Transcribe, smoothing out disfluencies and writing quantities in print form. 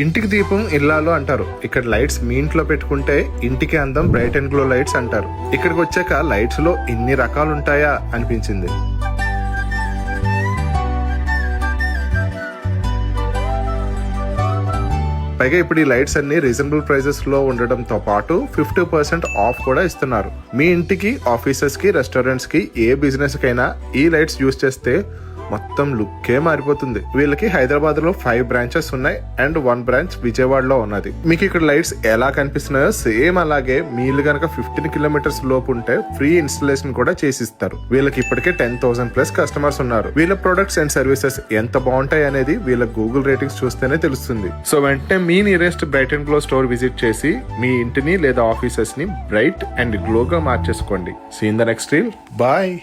ఇంటికి దీపం ఇల్లాలు అంటారు. ఇక్కడ లైట్స్ మీ ఇంట్లో పెట్టుకుంటే ఇంటికి అందం బ్రైట్ అండ్ గ్లో లైట్స్ అంటారు. ఇక్కడికి వచ్చాక లైట్స్ లో ఇన్ని రకాలు ఉంటాయా అనిపించింది. పైగా ఇప్పుడు ఈ లైట్స్ అన్ని రీజనబుల్ ప్రైజెస్ లో ఉండడంతో పాటు 50% ఆఫ్ కూడా ఇస్తున్నారు. మీ ఇంటికి, ఆఫీసెస్ కి, రెస్టారెంట్స్ కి, ఏ బిజినెస్ కైనా ఈ లైట్స్ యూజ్ చేస్తే మొత్తం లుక్కే మారిపోతుంది. వీళ్ళకి హైదరాబాద్ లో 5 బ్రాంచెస్ ఉన్నాయి అండ్ 1 బ్రాంచ్ విజయవాడలో ఉన్నది. మీకు ఇక్కడ లైట్స్ ఎలా కనిపిస్తున్నాయో సేమ్ అలాగే మీరు గనక 15 కిలోమీటర్స్ లోపు ఉంటే ఫ్రీ ఇన్స్టలేషన్ కూడా చేసిస్తారు. వీళ్ళకి ఇప్పటికే 10,000+ కస్టమర్స్ ఉన్నారు. వీళ్ళ ప్రొడక్ట్స్ అండ్ సర్వీసెస్ ఎంత బాగుంటాయి అనేది వీళ్ళ గూగుల్ రేటింగ్స్ చూస్తేనే తెలుస్తుంది. సో వెంటనే మీ nearest bright and glow store visit చేసి మీ ఇంటిని లేదా ఆఫీసెస్ ని బ్రైట్ అండ్ గ్లోగా మార్చేసుకోండి. See in the next reel. Bye.